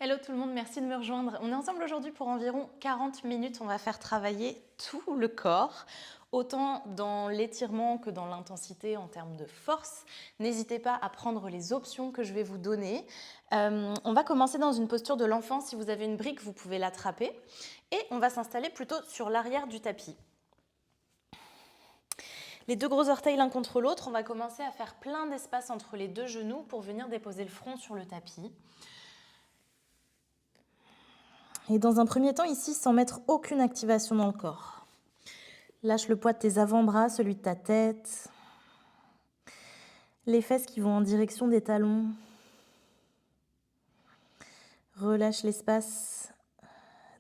Hello tout le monde, merci de me rejoindre. On est ensemble aujourd'hui pour environ 40 minutes. On va faire travailler tout le corps, autant dans l'étirement que dans l'intensité en termes de force. N'hésitez pas à prendre les options que je vais vous donner. On va commencer dans une posture de l'enfant. Si vous avez une brique, vous pouvez l'attraper. Et on va s'installer plutôt sur l'arrière du tapis. Les deux gros orteils l'un contre l'autre, on va commencer à faire plein d'espace entre les deux genoux pour venir déposer le front sur le tapis. Et dans un premier temps, ici, sans mettre aucune activation dans le corps. Lâche le poids de tes avant-bras, celui de ta tête. Les fesses qui vont en direction des talons. Relâche l'espace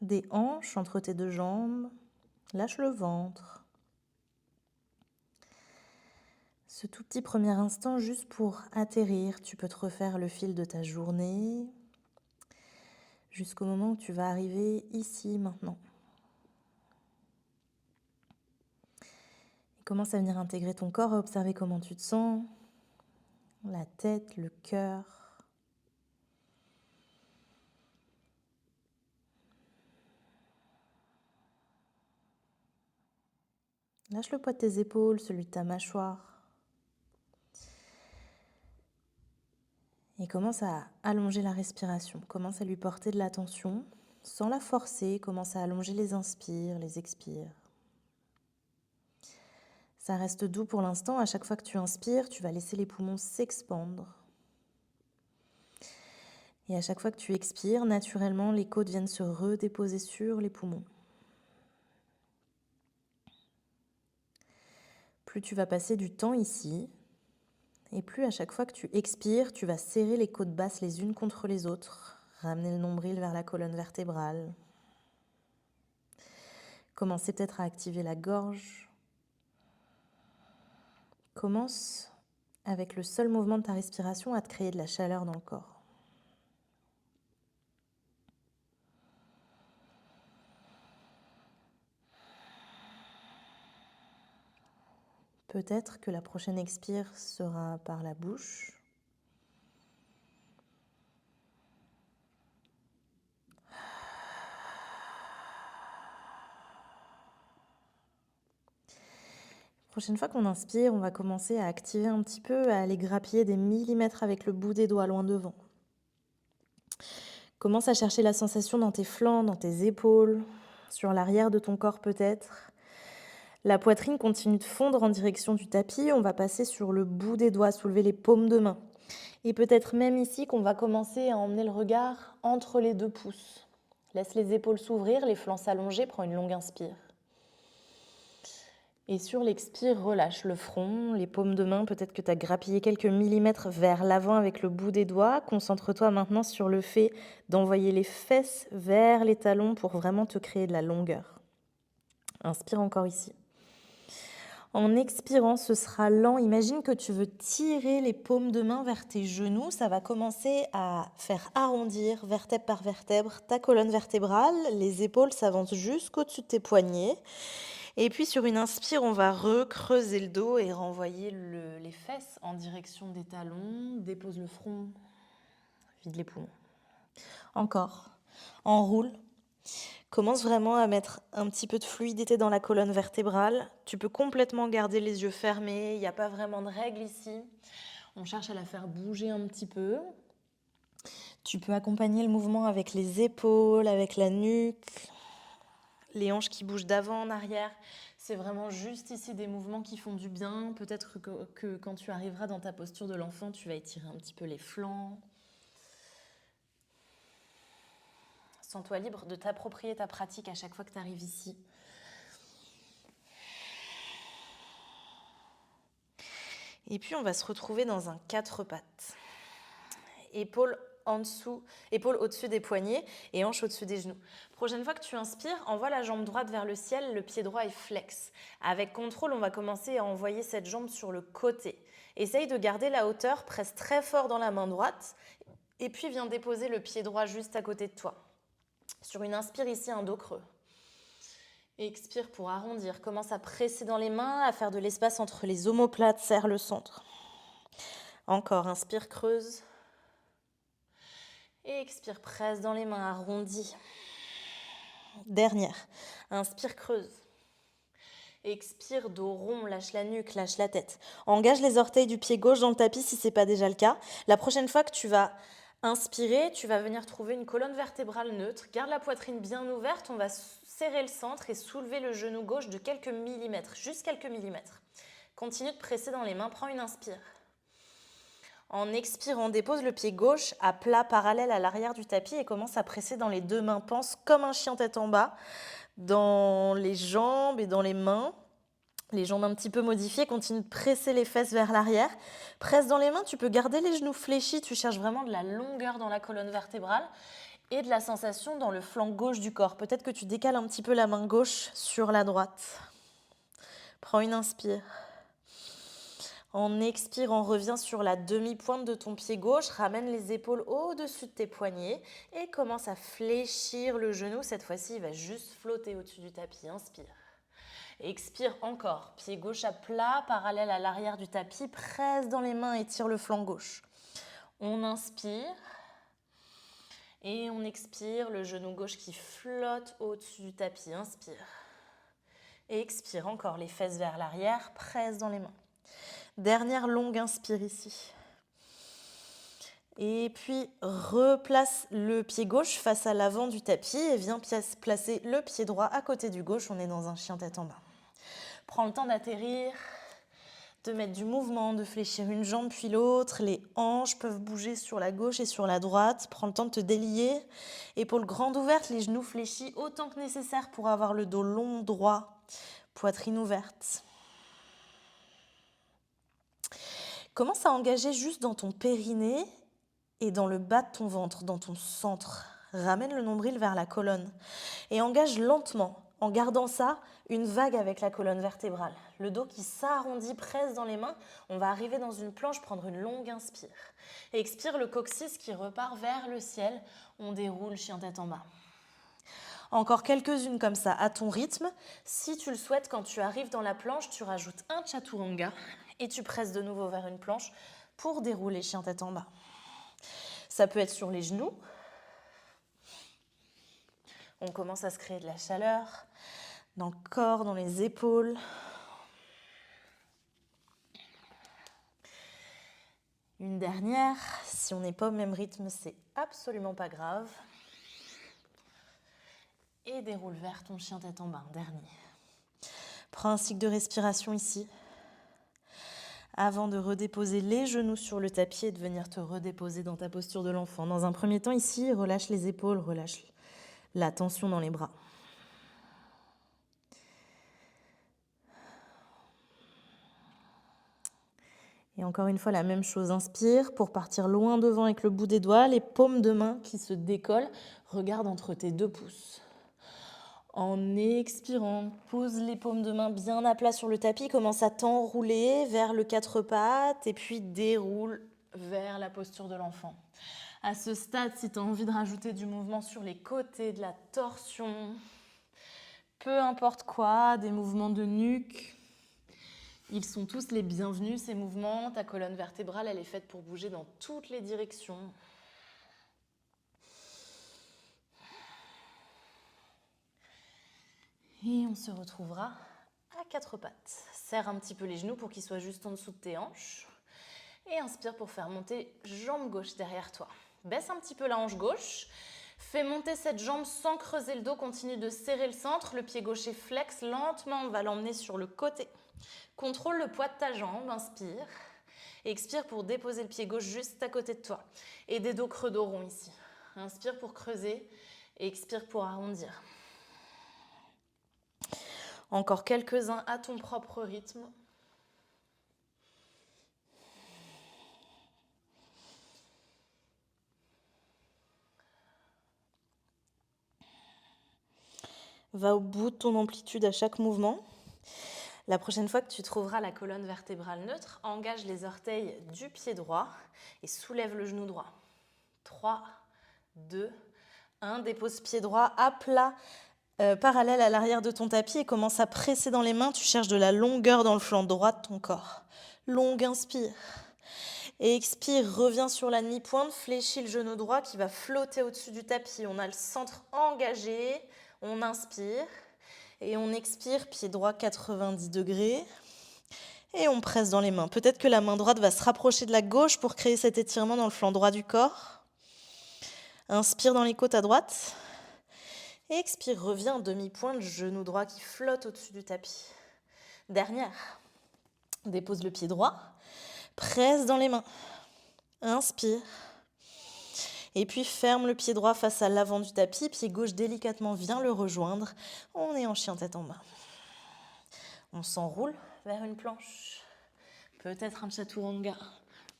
des hanches entre tes deux jambes. Lâche le ventre. Ce tout petit premier instant juste pour atterrir. Tu peux te refaire le fil de ta journée jusqu'au moment où tu vas arriver ici, maintenant. Et commence à venir intégrer ton corps, à observer comment tu te sens. La tête, le cœur. Lâche le poids de tes épaules, celui de ta mâchoire. Et commence à allonger la respiration. Commence à lui porter de l'attention sans la forcer. Commence à allonger les inspires, les expires. Ça reste doux pour l'instant. À chaque fois que tu inspires, tu vas laisser les poumons s'expandre. Et à chaque fois que tu expires, naturellement, les côtes viennent se redéposer sur les poumons. Plus tu vas passer du temps ici, et plus à chaque fois que tu expires, tu vas serrer les côtes basses les unes contre les autres, ramener le nombril vers la colonne vertébrale. Commencez peut-être à activer la gorge. Commence, avec le seul mouvement de ta respiration, à te créer de la chaleur dans le corps. Peut-être que la prochaine expire sera par la bouche. La prochaine fois qu'on inspire, on va commencer à activer un petit peu, à aller grappiller des millimètres avec le bout des doigts loin devant. Commence à chercher la sensation dans tes flancs, dans tes épaules, sur l'arrière de ton corps peut-être. La poitrine continue de fondre en direction du tapis. On va passer sur le bout des doigts, soulever les paumes de main. Et peut-être même ici qu'on va commencer à emmener le regard entre les deux pouces. Laisse les épaules s'ouvrir, les flancs s'allonger, prends une longue inspire. Et sur l'expire, relâche le front, les paumes de main, peut-être que tu as grappillé quelques millimètres vers l'avant avec le bout des doigts. Concentre-toi maintenant sur le fait d'envoyer les fesses vers les talons pour vraiment te créer de la longueur. Inspire encore ici. En expirant, ce sera lent. Imagine que tu veux tirer les paumes de main vers tes genoux. Ça va commencer à faire arrondir vertèbre par vertèbre ta colonne vertébrale. Les épaules s'avancent jusqu'au-dessus de tes poignets. Et puis sur une inspire, on va recreuser le dos et renvoyer les fesses en direction des talons. Dépose le front, vide les poumons. Encore. Enroule. Commence vraiment à mettre un petit peu de fluidité dans la colonne vertébrale. Tu peux complètement garder les yeux fermés. Il n'y a pas vraiment de règle ici. On cherche à la faire bouger un petit peu. Tu peux accompagner le mouvement avec les épaules, avec la nuque, les hanches qui bougent d'avant en arrière. C'est vraiment juste ici des mouvements qui font du bien. Peut-être que quand tu arriveras dans ta posture de l'enfant, tu vas étirer un petit peu les flancs. Sens-toi libre de t'approprier ta pratique à chaque fois que tu arrives ici. Et puis, on va se retrouver dans un 4 pattes. Épaules en dessous, épaules au-dessus des poignets et hanches au-dessus des genoux. Prochaine fois que tu inspires, envoie la jambe droite vers le ciel, le pied droit est flex. Avec contrôle, on va commencer à envoyer cette jambe sur le côté. Essaye de garder la hauteur, presse très fort dans la main droite et puis viens déposer le pied droit juste à côté de toi. Sur une inspire ici, un dos creux. Expire pour arrondir. Commence à presser dans les mains, à faire de l'espace entre les omoplates, serre le centre. Encore, inspire, creuse. Et expire, presse dans les mains, arrondis. Dernière. Inspire, creuse. Expire, dos rond, lâche la nuque, lâche la tête. Engage les orteils du pied gauche dans le tapis si ce n'est pas déjà le cas. La prochaine fois que tu vas inspirer, tu vas venir trouver une colonne vertébrale neutre. Garde la poitrine bien ouverte, on va serrer le centre et soulever le genou gauche de quelques millimètres, juste quelques millimètres. Continue de presser dans les mains, prends une inspire. En expirant, dépose le pied gauche à plat parallèle à l'arrière du tapis et commence à presser dans les deux mains. Pense comme un chien tête en bas, dans les jambes et dans les mains. Les jambes un petit peu modifiées, continue de presser les fesses vers l'arrière. Presse dans les mains, tu peux garder les genoux fléchis, tu cherches vraiment de la longueur dans la colonne vertébrale et de la sensation dans le flanc gauche du corps. Peut-être que tu décales un petit peu la main gauche sur la droite. Prends une inspire. En expirant, reviens sur la demi-pointe de ton pied gauche, ramène les épaules au-dessus de tes poignets et commence à fléchir le genou. Cette fois-ci, il va juste flotter au-dessus du tapis. Inspire. Expire encore. Pied gauche à plat, parallèle à l'arrière du tapis. Presse dans les mains et tire le flanc gauche. On inspire. Et on expire, le genou gauche qui flotte au-dessus du tapis. Inspire. Et expire encore, les fesses vers l'arrière, presse dans les mains. Dernière longue inspire ici. Et puis, replace le pied gauche face à l'avant du tapis et viens placer le pied droit à côté du gauche. On est dans un chien tête en bas. Prends le temps d'atterrir, de mettre du mouvement, de fléchir une jambe puis l'autre. Les hanches peuvent bouger sur la gauche et sur la droite. Prends le temps de te délier. Épaules grandes ouvertes, les genoux fléchis autant que nécessaire pour avoir le dos long, droit, poitrine ouverte. Commence à engager juste dans ton périnée et dans le bas de ton ventre, dans ton centre. Ramène le nombril vers la colonne et engage lentement, en gardant ça, une vague avec la colonne vertébrale. Le dos qui s'arrondit, presse dans les mains. On va arriver dans une planche, prendre une longue inspire. Et expire, le coccyx qui repart vers le ciel. On déroule, chien tête en bas. Encore quelques-unes comme ça, à ton rythme. Si tu le souhaites, quand tu arrives dans la planche, tu rajoutes un chaturanga et tu presses de nouveau vers une planche pour dérouler chien tête en bas. Ça peut être sur les genoux. On commence à se créer de la chaleur dans le corps, dans les épaules. Une dernière, si on n'est pas au même rythme, c'est absolument pas grave. Et déroule vers ton chien tête en bas, dernier. Prends un cycle de respiration ici, avant de redéposer les genoux sur le tapis et de venir te redéposer dans ta posture de l'enfant. Dans un premier temps ici, relâche les épaules, relâche la tension dans les bras. Et encore une fois, la même chose, inspire pour partir loin devant avec le bout des doigts, les paumes de main qui se décollent. Regarde entre tes deux pouces. En expirant, pose les paumes de main bien à plat sur le tapis, commence à t'enrouler vers le quatre pattes et puis déroule vers la posture de l'enfant. À ce stade, si tu as envie de rajouter du mouvement sur les côtés, de la torsion, peu importe quoi, des mouvements de nuque, ils sont tous les bienvenus, ces mouvements. Ta colonne vertébrale, elle est faite pour bouger dans toutes les directions. Et on se retrouvera à quatre pattes. Serre un petit peu les genoux pour qu'ils soient juste en dessous de tes hanches. Et inspire pour faire monter jambe gauche derrière toi. Baisse un petit peu la hanche gauche. Fais monter cette jambe sans creuser le dos. Continue de serrer le centre. Le pied gauche est flex. Lentement, on va l'emmener sur le côté. Contrôle le poids de ta jambe. Inspire. Expire pour déposer le pied gauche juste à côté de toi. Et des dos creux, dos rond ici. Inspire pour creuser. Et expire pour arrondir. Encore quelques-uns à ton propre rythme. Va au bout de ton amplitude à chaque mouvement. La prochaine fois que tu trouveras la colonne vertébrale neutre, engage les orteils du pied droit et soulève le genou droit. 3, 2, 1. Dépose pied droit à plat, parallèle à l'arrière de ton tapis et commence à presser dans les mains. Tu cherches de la longueur dans le flanc droit de ton corps. Longue inspire. Et expire, reviens sur la demi-pointe, fléchis le genou droit qui va flotter au-dessus du tapis. On a le centre engagé, on inspire et on expire, pied droit 90 degrés. Et on presse dans les mains. Peut-être que la main droite va se rapprocher de la gauche pour créer cet étirement dans le flanc droit du corps. Inspire dans les côtes à droite. Expire, reviens, demi-pointe, genou droit qui flotte au-dessus du tapis. Dernière. Dépose le pied droit. Presse dans les mains. Inspire. Et puis ferme le pied droit face à l'avant du tapis. Pied gauche délicatement vient le rejoindre. On est en chien tête en bas. On s'enroule vers une planche. Peut-être un chaturanga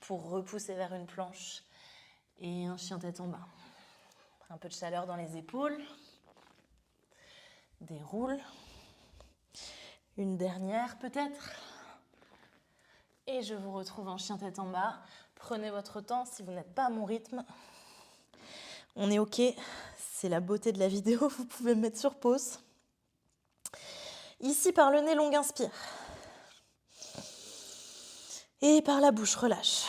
pour repousser vers une planche. Et un chien tête en bas. Un peu de chaleur dans les épaules. Déroule. Une dernière peut-être. Et je vous retrouve en chien tête en bas. Prenez votre temps si vous n'êtes pas à mon rythme. On est OK. C'est la beauté de la vidéo. Vous pouvez me mettre sur pause. Ici, par le nez, longue inspire. Et par la bouche, relâche.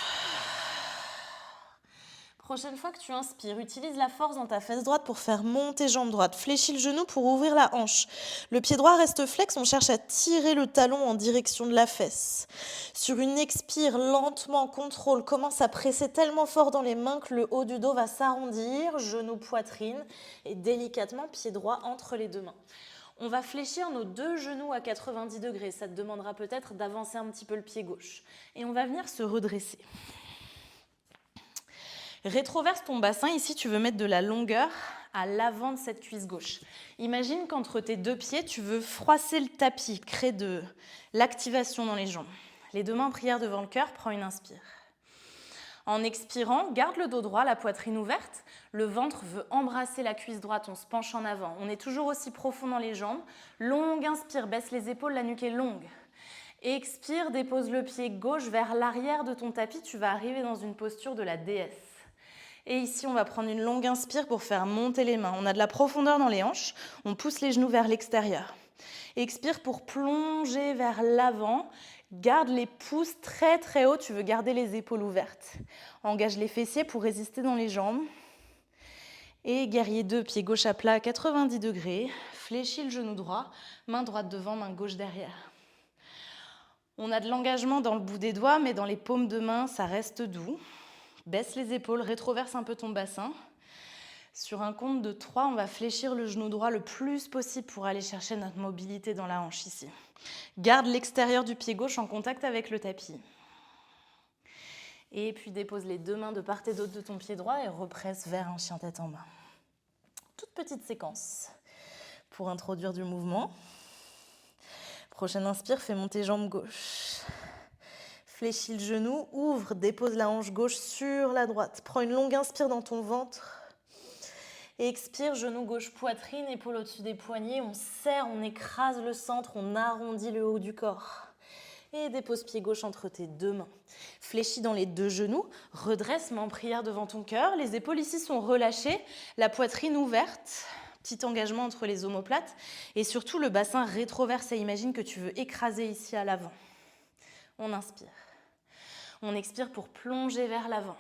Prochaine fois que tu inspires, utilise la force dans ta fesse droite pour faire monter jambe droite. Fléchis le genou pour ouvrir la hanche. Le pied droit reste flex, on cherche à tirer le talon en direction de la fesse. Sur une expire, lentement, contrôle, commence à presser tellement fort dans les mains que le haut du dos va s'arrondir, genou, poitrine, et délicatement, pied droit entre les deux mains. On va fléchir nos deux genoux à 90 degrés. Ça te demandera peut-être d'avancer un petit peu le pied gauche. Et on va venir se redresser. Rétroverse ton bassin, ici tu veux mettre de la longueur à l'avant de cette cuisse gauche. Imagine qu'entre tes deux pieds, tu veux froisser le tapis, créer de l'activation dans les jambes. Les deux mains en prière devant le cœur, prends une inspire. En expirant, garde le dos droit, la poitrine ouverte. Le ventre veut embrasser la cuisse droite, on se penche en avant. On est toujours aussi profond dans les jambes. Longue inspire, baisse les épaules, la nuque est longue. Expire, dépose le pied gauche vers l'arrière de ton tapis. Tu vas arriver dans une posture de la déesse. Et ici, on va prendre une longue inspire pour faire monter les mains. On a de la profondeur dans les hanches. On pousse les genoux vers l'extérieur. Expire pour plonger vers l'avant. Garde les pouces très très haut. Tu veux garder les épaules ouvertes. Engage les fessiers pour résister dans les jambes. Et guerrier 2, pied gauche à plat à 90 degrés. Fléchis le genou droit. Main droite devant, main gauche derrière. On a de l'engagement dans le bout des doigts, mais dans les paumes de main, ça reste doux. Baisse les épaules, rétroverse un peu ton bassin. Sur un compte de 3, on va fléchir le genou droit le plus possible pour aller chercher notre mobilité dans la hanche ici. Garde l'extérieur du pied gauche en contact avec le tapis. Et puis dépose les deux mains de part et d'autre de ton pied droit et represse vers un chien tête en bas. Toute petite séquence pour introduire du mouvement. Prochaine inspire, fais monter jambe gauche. Fléchis le genou, ouvre, dépose la hanche gauche sur la droite. Prends une longue inspire dans ton ventre. Et expire, genou gauche, poitrine, épaule au-dessus des poignets. On serre, on écrase le centre, on arrondit le haut du corps. Et dépose pied gauche entre tes deux mains. Fléchis dans les deux genoux, redresse, main en prière devant ton cœur. Les épaules ici sont relâchées, la poitrine ouverte. Petit engagement entre les omoplates. Et surtout, le bassin rétroversé. Imagine que tu veux écraser ici à l'avant. On inspire. On expire pour plonger vers l'avant.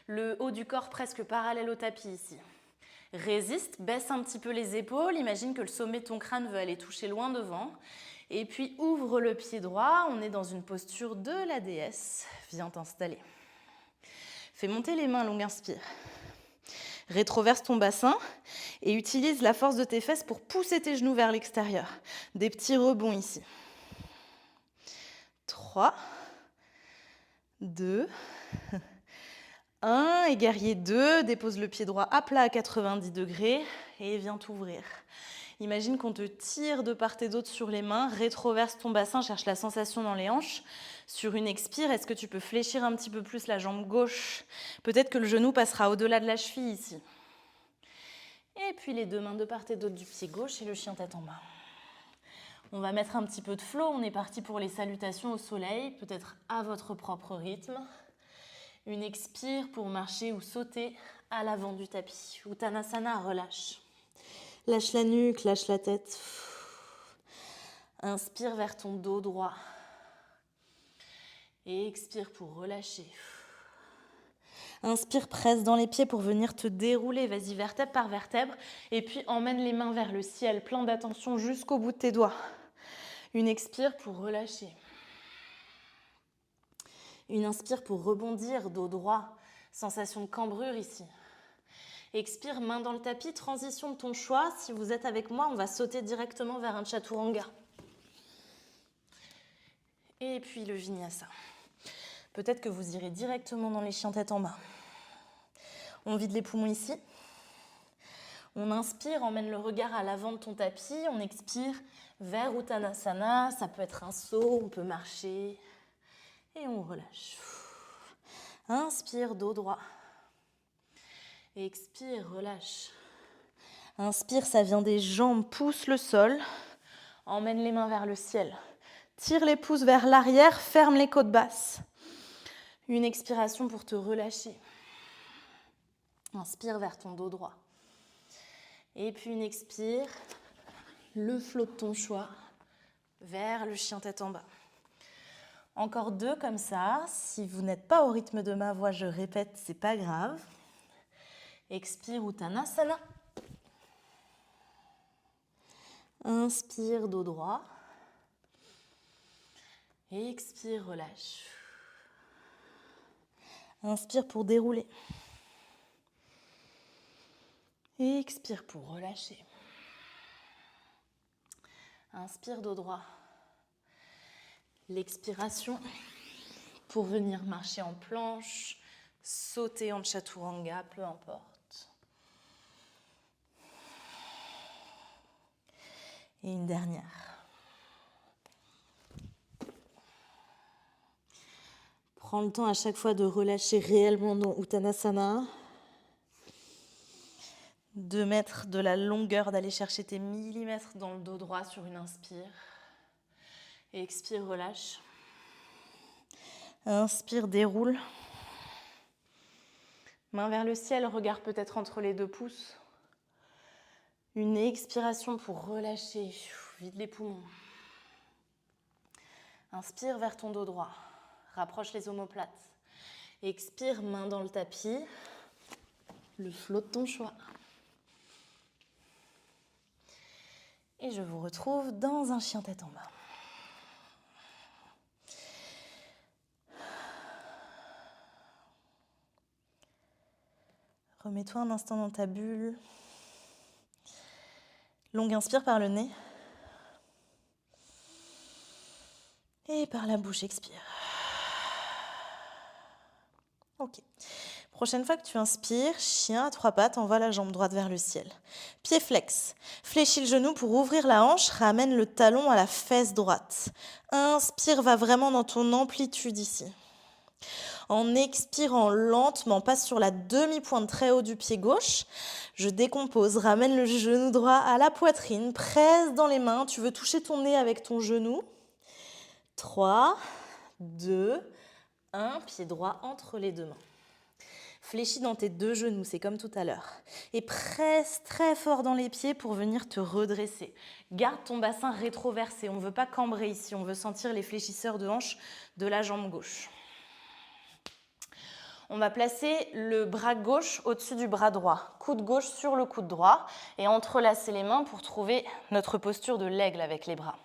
Le haut du corps presque parallèle au tapis ici. Résiste, baisse un petit peu les épaules. Imagine que le sommet de ton crâne veut aller toucher loin devant. Et puis ouvre le pied droit. On est dans une posture de la déesse. Viens t'installer. Fais monter les mains, longue inspire. Rétroverse ton bassin et utilise la force de tes fesses pour pousser tes genoux vers l'extérieur. Des petits rebonds ici. 3, 2, 1. Et guerrier 2, dépose le pied droit à plat à 90 degrés et viens t'ouvrir. Imagine qu'on te tire de part et d'autre sur les mains, rétroverse ton bassin, cherche la sensation dans les hanches. Sur une expire, est-ce que tu peux fléchir un petit peu plus la jambe gauche? Peut-être que le genou passera au-delà de la cheville ici. Et puis les deux mains de part et d'autre du pied gauche et le chien tête en bas. On va mettre un petit peu de flow, on est parti pour les salutations au soleil, peut-être à votre propre rythme. Une expire pour marcher ou sauter à l'avant du tapis. Uttanasana, relâche. Lâche la nuque, lâche la tête. Inspire vers ton dos droit. Et expire pour relâcher. Inspire, presse dans les pieds pour venir te dérouler. Vas-y, vertèbre par vertèbre. Et puis, emmène les mains vers le ciel. Plein d'attention jusqu'au bout de tes doigts. Une expire pour relâcher. Une inspire pour rebondir, dos droit. Sensation de cambrure ici. Expire, main dans le tapis, transition de ton choix. Si vous êtes avec moi, on va sauter directement vers un chaturanga. Et puis le vinyasa. Peut-être que vous irez directement dans les chiens tête en bas. On vide les poumons ici. On inspire, emmène le regard à l'avant de ton tapis. On expire vers Uttanasana. Ça peut être un saut, on peut marcher. Et on relâche. Inspire, dos droit. Expire, relâche. Inspire, ça vient des jambes, pousse le sol. Emmène les mains vers le ciel. Tire les pouces vers l'arrière, ferme les côtes basses. Une expiration pour te relâcher. Inspire vers ton dos droit. Et puis une expire, le flot de ton choix vers le chien tête en bas. Encore 2 comme ça. Si vous n'êtes pas au rythme de ma voix, je répète, c'est pas grave. Expire Uttanasana. Inspire, dos droit. Expire, relâche. Inspire pour dérouler. Expire pour relâcher. Inspire, dos droit. L'expiration pour venir marcher en planche, sauter en chaturanga, peu importe. Et une dernière. Prends le temps à chaque fois de relâcher réellement dans Uttanasana, de mettre de la longueur, d'aller chercher tes millimètres dans le dos droit sur une inspire. Et expire, relâche. Inspire, déroule. Main vers le ciel, regard peut-être entre les 2 pouces. Une expiration pour relâcher. Vide les poumons. Inspire vers ton dos droit. Rapproche les omoplates. Expire, main dans le tapis. Le flot de ton choix. Et je vous retrouve dans un chien tête en bas. Remets-toi un instant dans ta bulle. Longue inspire par le nez. Et par la bouche, expire. Ok. Prochaine fois que tu inspires, chien à 3 pattes, envoie la jambe droite vers le ciel. Pied flex. Fléchis le genou pour ouvrir la hanche, ramène le talon à la fesse droite. Inspire, va vraiment dans ton amplitude ici. En expirant lentement, passe sur la demi-pointe très haut du pied gauche. Je décompose, ramène le genou droit à la poitrine, presse dans les mains. Tu veux toucher ton nez avec ton genou. 3, 2, 1, pied droit entre les 2 mains. Fléchis dans tes 2 genoux, c'est comme tout à l'heure. Et presse très fort dans les pieds pour venir te redresser. Garde ton bassin rétroversé, on ne veut pas cambrer ici, on veut sentir les fléchisseurs de hanche de la jambe gauche. On va placer le bras gauche au-dessus du bras droit, coude gauche sur le coude droit et entrelacer les mains pour trouver notre posture de l'aigle avec les bras.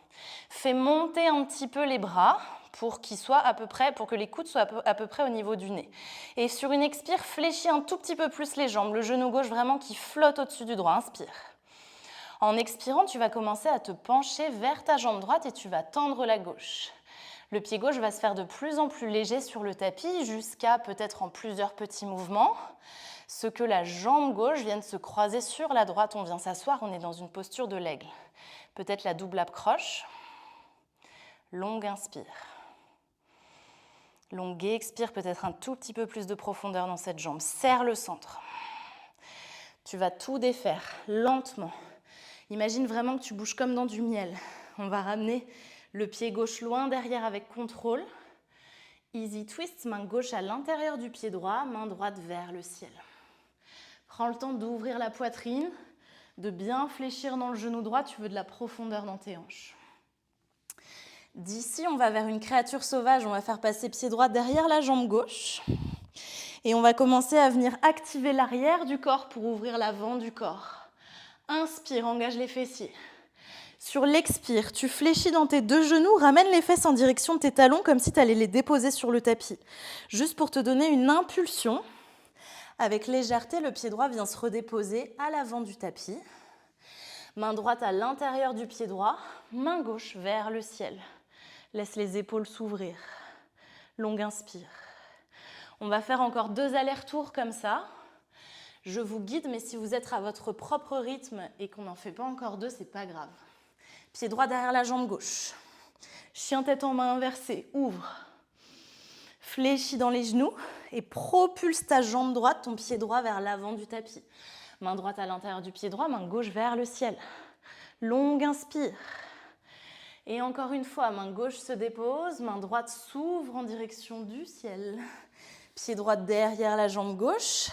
Fais monter un petit peu les bras pour que les coudes soient à peu près au niveau du nez. Et sur une expire, fléchis un tout petit peu plus les jambes, le genou gauche vraiment qui flotte au-dessus du droit. Inspire. En expirant, tu vas commencer à te pencher vers ta jambe droite et tu vas tendre la gauche. Le pied gauche va se faire de plus en plus léger sur le tapis jusqu'à peut-être en plusieurs petits mouvements. Ce que la jambe gauche vienne se croiser sur la droite, on vient s'asseoir, on est dans une posture de l'aigle. Peut-être la double accroche. Longue inspire. Longue expire, peut-être un tout petit peu plus de profondeur dans cette jambe. Serre le centre. Tu vas tout défaire lentement. Imagine vraiment que tu bouges comme dans du miel. On va ramener le pied gauche loin derrière avec contrôle. Easy twist, main gauche à l'intérieur du pied droit, main droite vers le ciel. Prends le temps d'ouvrir la poitrine, de bien fléchir dans le genou droit. Tu veux de la profondeur dans tes hanches. D'ici, on va vers une créature sauvage. On va faire passer pied droit derrière la jambe gauche. Et on va commencer à venir activer l'arrière du corps pour ouvrir l'avant du corps. Inspire, engage les fessiers. Sur l'expire, tu fléchis dans tes deux genoux, ramène les fesses en direction de tes talons comme si tu allais les déposer sur le tapis. Juste pour te donner une impulsion, avec légèreté, le pied droit vient se redéposer à l'avant du tapis. Main droite à l'intérieur du pied droit, main gauche vers le ciel. Laisse les épaules s'ouvrir. Longue inspire. On va faire encore 2 allers-retours comme ça. Je vous guide, mais si vous êtes à votre propre rythme et qu'on n'en fait pas encore 2, c'est pas grave. Pied droit derrière la jambe gauche. Chien tête en main inversée, ouvre. Fléchis dans les genoux et propulse ta jambe droite, ton pied droit vers l'avant du tapis. Main droite à l'intérieur du pied droit, main gauche vers le ciel. Longue inspire. Et encore une fois, main gauche se dépose, main droite s'ouvre en direction du ciel. Pied droit derrière la jambe gauche.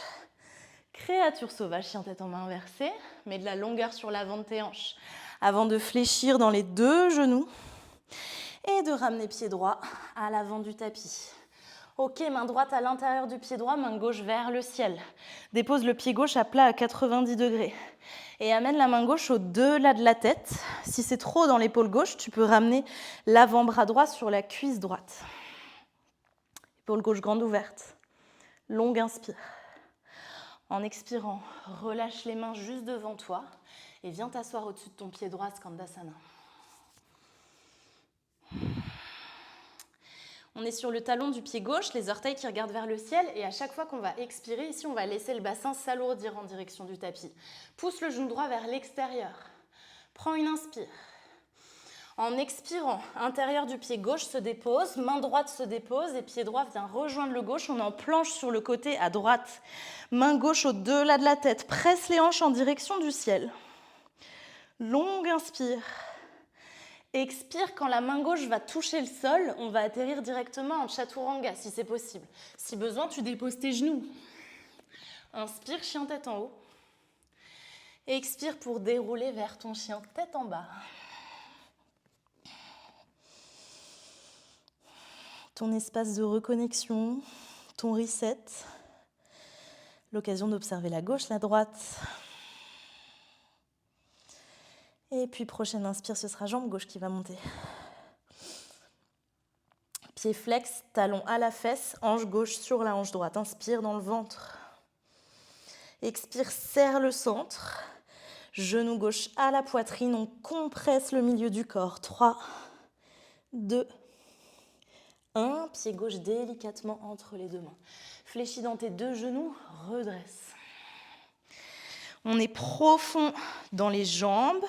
Créature sauvage, chien tête en main inversée. Mets de la longueur sur l'avant de tes hanches avant de fléchir dans les deux genoux et de ramener pied droit à l'avant du tapis. Ok, main droite à l'intérieur du pied droit, main gauche vers le ciel. Dépose le pied gauche à plat à 90 degrés. Et amène la main gauche au-delà de la tête. Si c'est trop dans l'épaule gauche, tu peux ramener l'avant-bras droit sur la cuisse droite. Épaule gauche grande ouverte. Longue inspire. En expirant, relâche les mains juste devant toi et viens t'asseoir au-dessus de ton pied droit, Skandasana. On est sur le talon du pied gauche, les orteils qui regardent vers le ciel et à chaque fois qu'on va expirer, ici on va laisser le bassin s'alourdir en direction du tapis. Pousse le genou droit vers l'extérieur. Prends une inspire. En expirant, intérieur du pied gauche se dépose, main droite se dépose et pied droit vient rejoindre le gauche. On en planche sur le côté à droite. Main gauche au-delà de la tête. Presse les hanches en direction du ciel. Longue inspire. Expire, quand la main gauche va toucher le sol, on va atterrir directement en chaturanga si c'est possible. Si besoin, tu déposes tes genoux. Inspire, chien tête en haut. Expire pour dérouler vers ton chien tête en bas. Ton espace de reconnexion, ton reset. L'occasion d'observer la gauche, la droite. Et puis prochaine inspire, ce sera jambe gauche qui va monter. Pied flex, talon à la fesse, hanche gauche sur la hanche droite. Inspire dans le ventre. Expire, serre le centre. Genou gauche à la poitrine, on compresse le milieu du corps. 3, 2, 1. Pied gauche délicatement entre les deux mains. Fléchis dans tes deux genoux, redresse. On est profond dans les jambes.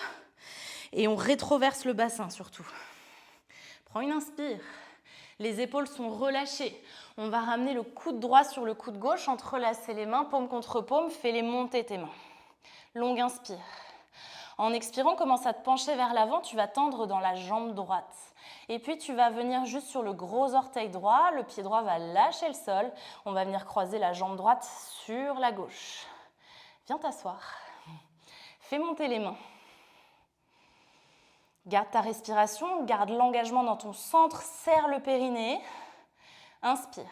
Et on rétroverse le bassin surtout. Prends une inspire. Les épaules sont relâchées. On va ramener le coude droit sur le coude gauche, entrelacer les mains, paume contre paume, fais-les monter tes mains. Longue inspire. En expirant, commence à te pencher vers l'avant, tu vas tendre dans la jambe droite. Et puis tu vas venir juste sur le gros orteil droit, le pied droit va lâcher le sol. On va venir croiser la jambe droite sur la gauche. Viens t'asseoir. Fais monter les mains. Garde ta respiration, garde l'engagement dans ton centre, serre le périnée. Inspire.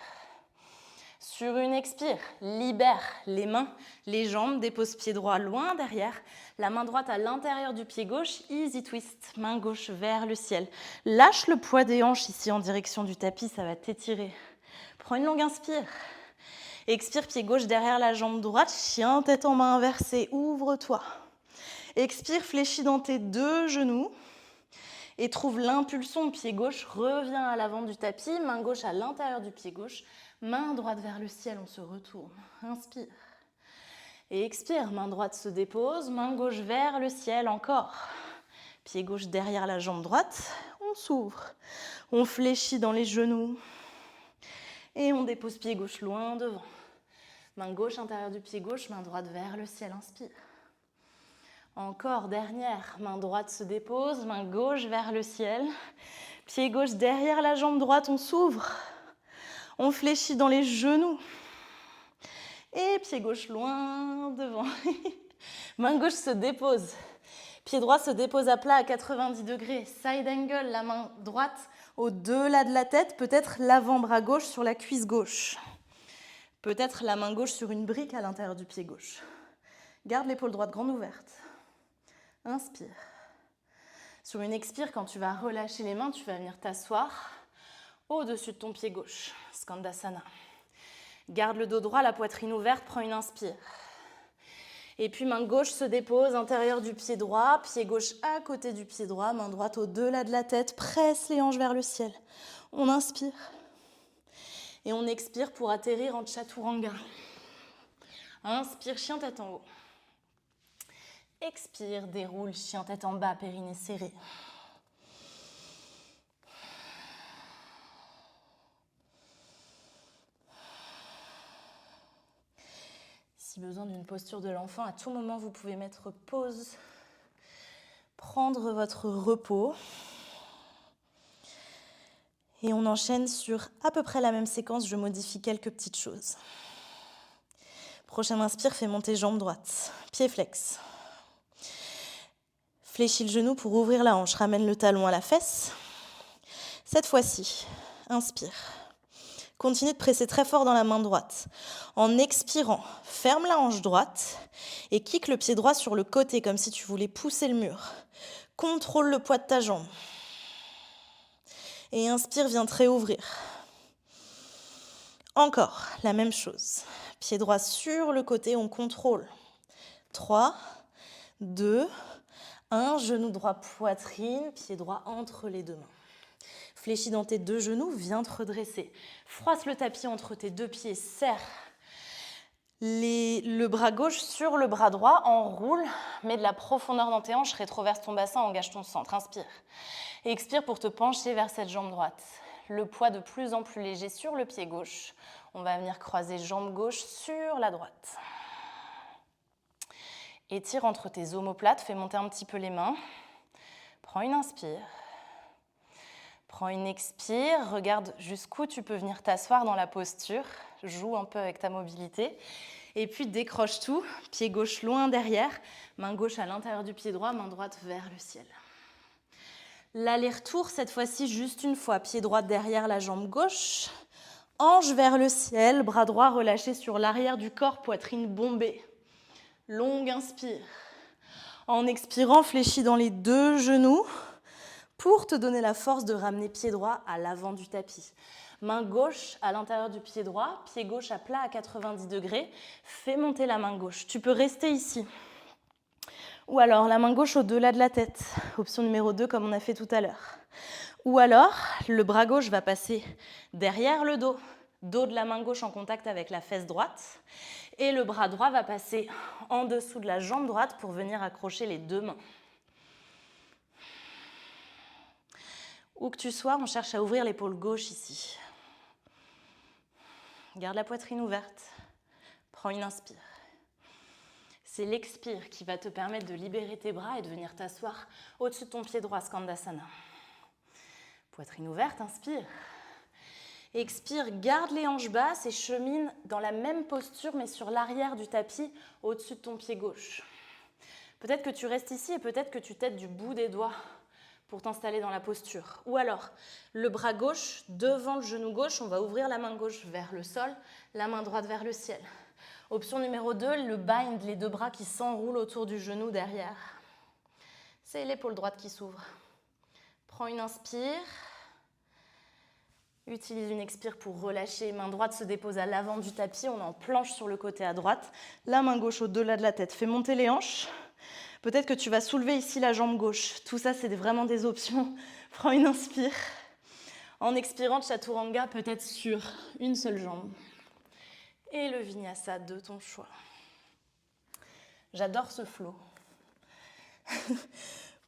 Sur une expire, libère les mains, les jambes, dépose pied droit loin derrière. La main droite à l'intérieur du pied gauche, easy twist, main gauche vers le ciel. Lâche le poids des hanches ici en direction du tapis, ça va t'étirer. Prends une longue inspire. Expire, pied gauche derrière la jambe droite, chien tête en main inversée, ouvre-toi. Expire, fléchis dans tes deux genoux. Et trouve l'impulsion, pied gauche revient à l'avant du tapis, main gauche à l'intérieur du pied gauche, main droite vers le ciel, on se retourne. Inspire. Et expire, main droite se dépose, main gauche vers le ciel, encore. Pied gauche derrière la jambe droite, on s'ouvre. On fléchit dans les genoux. Et on dépose pied gauche loin devant. Main gauche, intérieur du pied gauche, main droite vers le ciel, inspire. Encore, dernière, main droite se dépose, main gauche vers le ciel. Pied gauche derrière la jambe droite, on s'ouvre. On fléchit dans les genoux. Et pied gauche loin devant. Main gauche se dépose. Pied droit se dépose à plat à 90 degrés. Side angle, la main droite au-delà de la tête, peut-être l'avant-bras gauche sur la cuisse gauche. Peut-être la main gauche sur une brique à l'intérieur du pied gauche. Garde l'épaule droite grande ouverte. Inspire. Sur une expire, quand tu vas relâcher les mains, tu vas venir t'asseoir au-dessus de ton pied gauche, Skandasana. Garde le dos droit, la poitrine ouverte, prends une inspire. Et puis main gauche se dépose, intérieur du pied droit, pied gauche à côté du pied droit, main droite au-delà de la tête, presse les hanches vers le ciel. On inspire. Et on expire pour atterrir en Chaturanga. Inspire, chien tête en haut. Expire, déroule, chien tête en bas, périnée serré. Si besoin d'une posture de l'enfant, à tout moment, vous pouvez mettre pause, prendre votre repos. Et on enchaîne sur à peu près la même séquence, je modifie quelques petites choses. Prochaine inspire, fais monter jambe droite, pied flex. Fléchis le genou pour ouvrir la hanche, ramène le talon à la fesse. Cette fois-ci, inspire. Continue de presser très fort dans la main droite. En expirant, ferme la hanche droite et kick le pied droit sur le côté comme si tu voulais pousser le mur. Contrôle le poids de ta jambe. Et inspire, viens te réouvrir. Encore, la même chose. Pied droit sur le côté, on contrôle. 3, 2, 1, genou droit, poitrine, pied droit entre les deux mains. Fléchis dans tes deux genoux, viens te redresser. Froisse le tapis entre tes deux pieds, serre le bras gauche sur le bras droit, enroule, mets de la profondeur dans tes hanches, rétroverse ton bassin, engage ton centre, inspire. Et expire pour te pencher vers cette jambe droite. Le poids de plus en plus léger sur le pied gauche. On va venir croiser jambe gauche sur la droite. Étire entre tes omoplates, fais monter un petit peu les mains. Prends une inspire. Prends une expire, regarde jusqu'où tu peux venir t'asseoir dans la posture. Joue un peu avec ta mobilité. Et puis décroche tout, pied gauche loin derrière, main gauche à l'intérieur du pied droit, main droite vers le ciel. L'aller-retour, cette fois-ci juste une fois, pied droit derrière la jambe gauche, hanche vers le ciel, bras droit relâché sur l'arrière du corps, poitrine bombée. Longue inspire. En expirant, fléchis dans les deux genoux pour te donner la force de ramener pied droit à l'avant du tapis. Main gauche à l'intérieur du pied droit, pied gauche à plat à 90 degrés. Fais monter la main gauche. Tu peux rester ici. Ou alors la main gauche au-delà de la tête. Option numéro 2 comme on a fait tout à l'heure. Ou alors le bras gauche va passer derrière le dos. Dos de la main gauche en contact avec la fesse droite. Et le bras droit va passer en dessous de la jambe droite pour venir accrocher les deux mains. Où que tu sois, on cherche à ouvrir l'épaule gauche ici. Garde la poitrine ouverte. Prends une inspire. C'est l'expire qui va te permettre de libérer tes bras et de venir t'asseoir au-dessus de ton pied droit, Skandasana. Poitrine ouverte, inspire. Expire, garde les hanches basses et chemine dans la même posture mais sur l'arrière du tapis au-dessus de ton pied gauche. Peut-être que tu restes ici et peut-être que tu t'aides du bout des doigts pour t'installer dans la posture. Ou alors, le bras gauche devant le genou gauche, on va ouvrir la main gauche vers le sol, la main droite vers le ciel. Option numéro 2, le bind, les deux bras qui s'enroulent autour du genou derrière. C'est l'épaule droite qui s'ouvre. Prends une inspire. Utilise une expire pour relâcher. Main droite se dépose à l'avant du tapis, on est en planche sur le côté à droite. La main gauche au-delà de la tête. Fais monter les hanches. Peut-être que tu vas soulever ici la jambe gauche. Tout ça, c'est vraiment des options. Prends une inspire. En expirant, Chaturanga peut-être sur une seule jambe. Et le Vinyasa de ton choix. J'adore ce flow.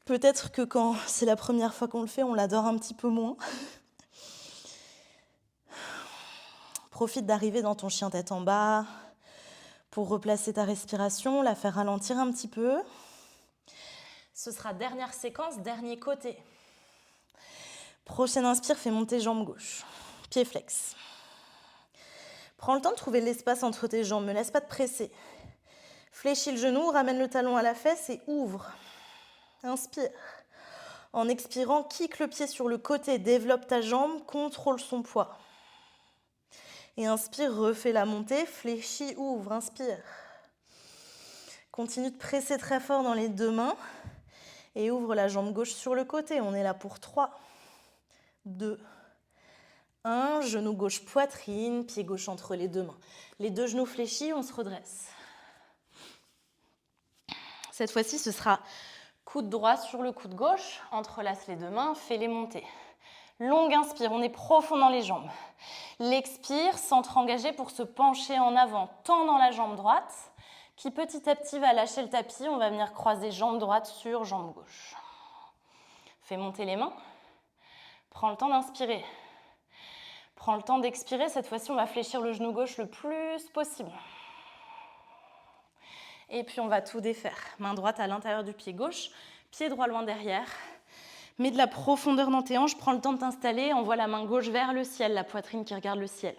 Peut-être que quand c'est la première fois qu'on le fait, on l'adore un petit peu moins. Profite d'arriver dans ton chien tête en bas pour replacer ta respiration, la faire ralentir un petit peu. Ce sera dernière séquence, dernier côté. Prochaine inspire, fais monter jambe gauche. Pied flex. Prends le temps de trouver l'espace entre tes jambes, ne laisse pas te presser. Fléchis le genou, ramène le talon à la fesse et ouvre. Inspire. En expirant, kick le pied sur le côté, développe ta jambe, contrôle son poids. Et inspire, refais la montée, fléchis, ouvre, inspire. Continue de presser très fort dans les deux mains et ouvre la jambe gauche sur le côté. On est là pour 3, 2, 1. Genou gauche, poitrine, pied gauche entre les deux mains. Les deux genoux fléchis, on se redresse. Cette fois-ci, ce sera coude droit sur le coude gauche, entrelace les deux mains, fais-les monter. Longue inspire, on est profond dans les jambes. L'expire, centre engagé pour se pencher en avant, tendant la jambe droite, qui petit à petit va lâcher le tapis. On va venir croiser jambe droite sur jambe gauche. Fais monter les mains. Prends le temps d'inspirer. Prends le temps d'expirer. Cette fois-ci, on va fléchir le genou gauche le plus possible. Et puis, on va tout défaire. Main droite à l'intérieur du pied gauche, pied droit loin derrière. Mets de la profondeur dans tes hanches, prends le temps de t'installer, envoie la main gauche vers le ciel, la poitrine qui regarde le ciel.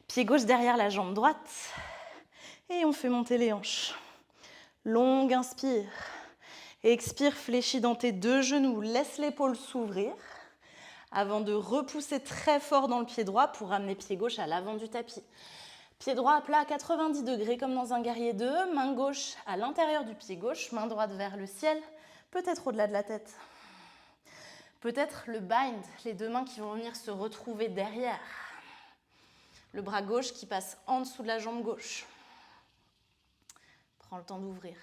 Pied gauche derrière la jambe droite. Et on fait monter les hanches. Longue inspire. Expire, fléchis dans tes deux genoux. Laisse l'épaule s'ouvrir avant de repousser très fort dans le pied droit pour ramener pied gauche à l'avant du tapis. Pied droit à plat à 90 degrés comme dans un guerrier 2. Main gauche à l'intérieur du pied gauche. Main droite vers le ciel, peut-être au-delà de la tête. Peut-être le bind, les deux mains qui vont venir se retrouver derrière. Le bras gauche qui passe en dessous de la jambe gauche. Prends le temps d'ouvrir.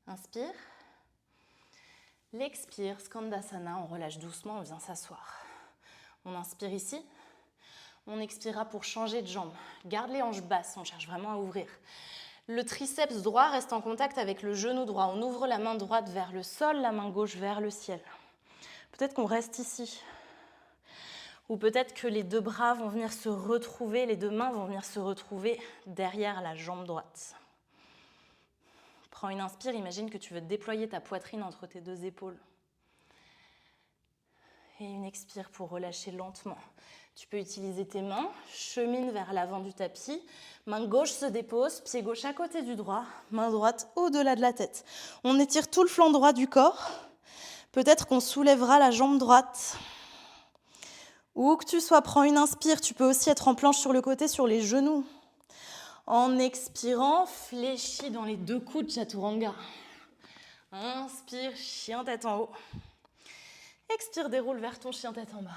Inspire. L'expire, Skandasana, on relâche doucement, on vient s'asseoir. On inspire ici. On expirera pour changer de jambe. Garde les hanches basses, on cherche vraiment à ouvrir. Le triceps droit reste en contact avec le genou droit. On ouvre la main droite vers le sol, la main gauche vers le ciel. Peut-être qu'on reste ici. Ou peut-être que les deux bras vont venir se retrouver, les deux mains vont venir se retrouver derrière la jambe droite. Prends une inspire, imagine que tu veux déployer ta poitrine entre tes deux épaules. Et une expire pour relâcher lentement. Tu peux utiliser tes mains, chemine vers l'avant du tapis. Main gauche se dépose, pied gauche à côté du droit, main droite au-delà de la tête. On étire tout le flanc droit du corps. Peut-être qu'on soulèvera la jambe droite. Où que tu sois, prends une inspire. Tu peux aussi être en planche sur le côté, sur les genoux. En expirant, fléchis dans les deux coudes, chaturanga. Inspire, chien tête en haut. Expire, déroule vers ton chien tête en bas.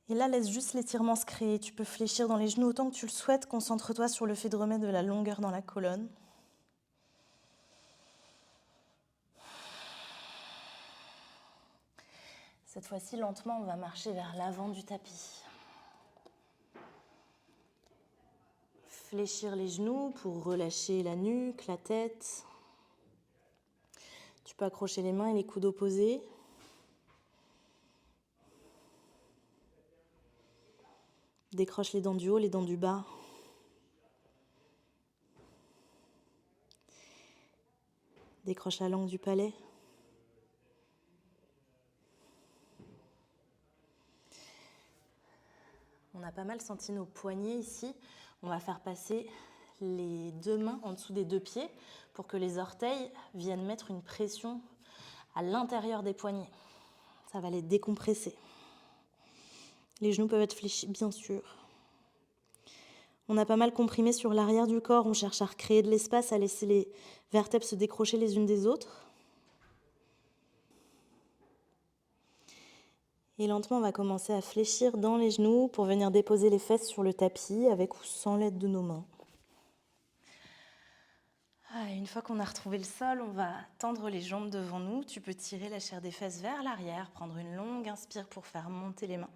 Et là, laisse juste l'étirement se créer. Tu peux fléchir dans les genoux autant que tu le souhaites. Concentre-toi sur le fait de remettre de la longueur dans la colonne. Cette fois-ci, lentement, on va marcher vers l'avant du tapis. Fléchir les genoux pour relâcher la nuque, la tête. Tu peux accrocher les mains et les coudes opposés. Décroche les dents du haut, les dents du bas. Décroche la langue du palais. On a pas mal senti nos poignets ici. On va faire passer les deux mains en dessous des deux pieds pour que les orteils viennent mettre une pression à l'intérieur des poignets. Ça va les décompresser. Les genoux peuvent être fléchis, bien sûr. On a pas mal comprimé sur l'arrière du corps. On cherche à recréer de l'espace, à laisser les vertèbres se décrocher les unes des autres. Et lentement, on va commencer à fléchir dans les genoux pour venir déposer les fesses sur le tapis avec ou sans l'aide de nos mains. Une fois qu'on a retrouvé le sol, on va tendre les jambes devant nous. Tu peux tirer la chair des fesses vers l'arrière, prendre une longue inspire pour faire monter les mains.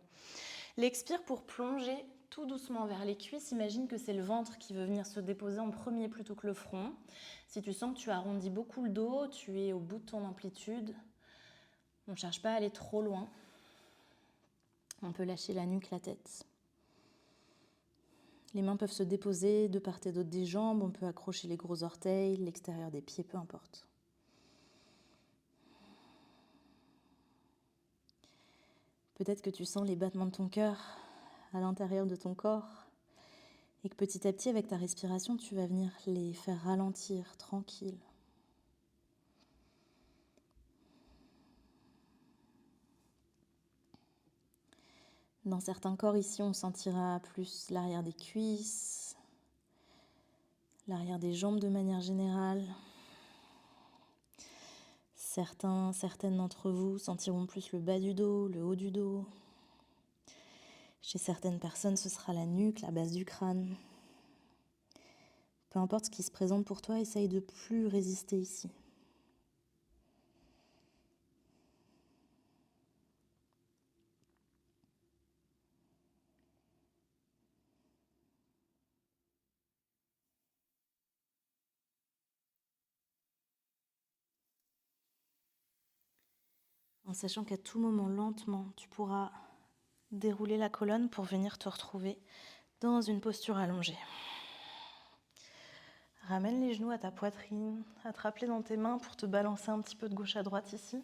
L'expire pour plonger tout doucement vers les cuisses. Imagine que c'est le ventre qui veut venir se déposer en premier plutôt que le front. Si tu sens que tu arrondis beaucoup le dos, tu es au bout de ton amplitude. On ne cherche pas à aller trop loin. On peut lâcher la nuque, la tête. Les mains peuvent se déposer de part et d'autre des jambes. On peut accrocher les gros orteils, l'extérieur des pieds, peu importe. Peut-être que tu sens les battements de ton cœur à l'intérieur de ton corps Et que petit à petit, avec ta respiration, tu vas venir les faire ralentir, tranquille. Dans certains corps ici, on sentira plus l'arrière des cuisses, l'arrière des jambes de manière générale. Certaines d'entre vous sentiront plus le bas du dos, le haut du dos. Chez certaines personnes, ce sera la nuque, la base du crâne. Peu importe ce qui se présente pour toi, essaye de plus résister ici. En sachant qu'à tout moment, lentement, tu pourras dérouler la colonne pour venir te retrouver dans une posture allongée. Ramène les genoux à ta poitrine, attrape-les dans tes mains pour te balancer un petit peu de gauche à droite ici.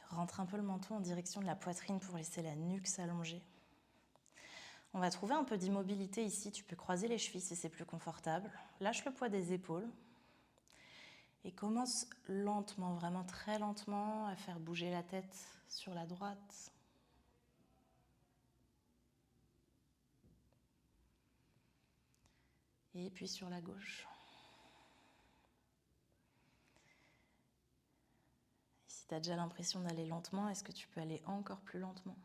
Rentre un peu le menton en direction de la poitrine pour laisser la nuque s'allonger. On va trouver un peu d'immobilité ici. Tu peux croiser les chevilles si c'est plus confortable. Lâche le poids des épaules. Et commence lentement, vraiment très lentement, à faire bouger la tête sur la droite. Et puis sur la gauche. Et si tu as déjà l'impression d'aller lentement, est-ce que tu peux aller encore plus lentement ?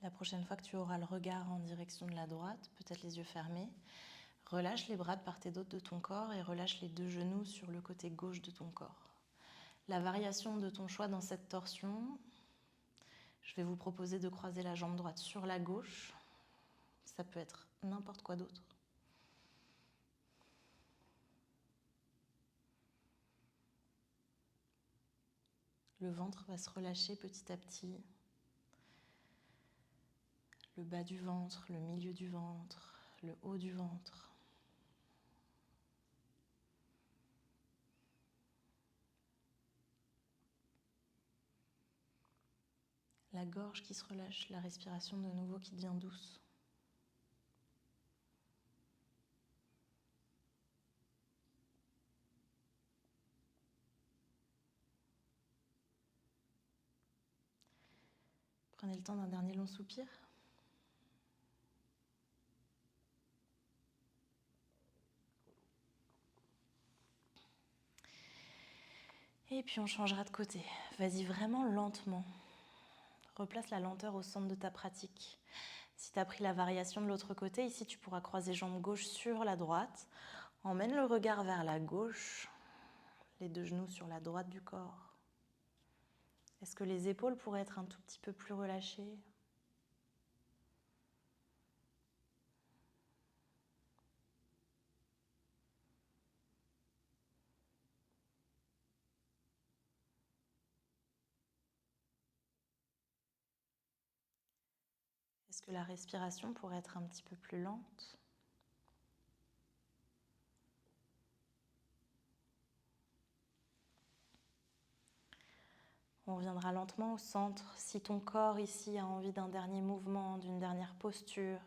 La prochaine fois que tu auras le regard en direction de la droite, peut-être les yeux fermés, relâche les bras de part et d'autre de ton corps et relâche les deux genoux sur le côté gauche de ton corps. La variation de ton choix dans cette torsion, je vais vous proposer de croiser la jambe droite sur la gauche. Ça peut être n'importe quoi d'autre. Le ventre va se relâcher petit à petit. Le bas du ventre, le milieu du ventre, le haut du ventre. La gorge qui se relâche, la respiration de nouveau qui devient douce. Prenez le temps d'un dernier long soupir. Et puis on changera de côté. Vas-y vraiment lentement. Replace la lenteur au centre de ta pratique. Si tu as pris la variation de l'autre côté, ici tu pourras croiser jambe gauche sur la droite. Emmène le regard vers la gauche, les deux genoux sur la droite du corps. Est-ce que les épaules pourraient être un tout petit peu plus relâchées ? Est-ce que la respiration pourrait être un petit peu plus lente ? On reviendra lentement au centre. Si ton corps ici a envie d'un dernier mouvement, d'une dernière posture,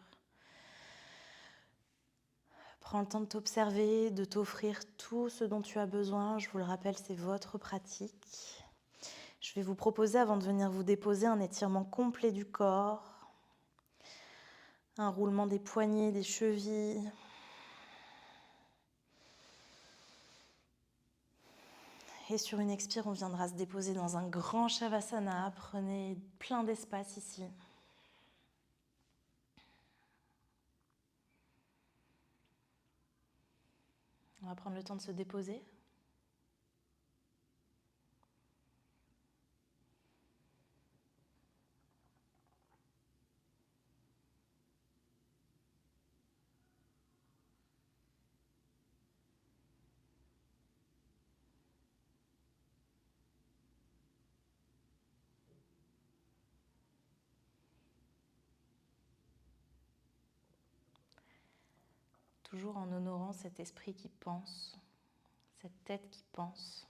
prends le temps de t'observer, de t'offrir tout ce dont tu as besoin. Je vous le rappelle, c'est votre pratique. Je vais vous proposer, avant de venir vous déposer, un étirement complet du corps, un roulement des poignets, des chevilles. Et sur une expire, on viendra se déposer dans un grand Shavasana. Prenez plein d'espace ici. On va prendre le temps de se déposer. toujours en honorant cet esprit qui pense, cette tête qui pense,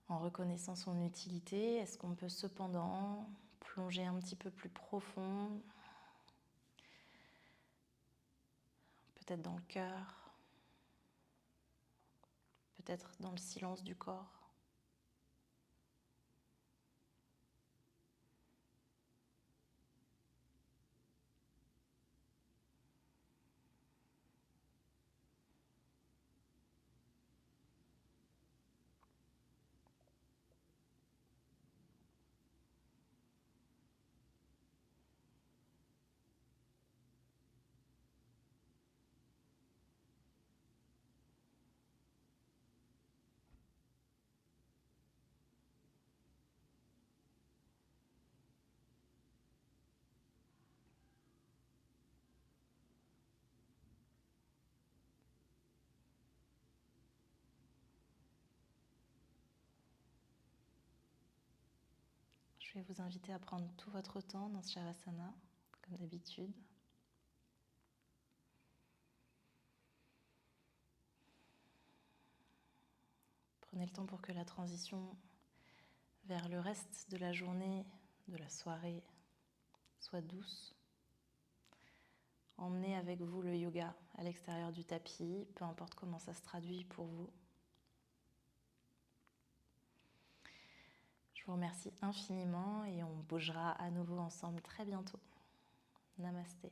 en reconnaissant son utilité. Est-ce qu'on peut cependant plonger un petit peu plus profond, peut-être dans le cœur, peut-être dans le silence du corps? Je vais vous inviter à prendre tout votre temps dans ce Shavasana, comme d'habitude. Prenez le temps pour que la transition vers le reste de la journée, de la soirée, soit douce. Emmenez avec vous le yoga à l'extérieur du tapis, peu importe comment ça se traduit pour vous. Je vous remercie infiniment et on bougera à nouveau ensemble très bientôt. Namasté.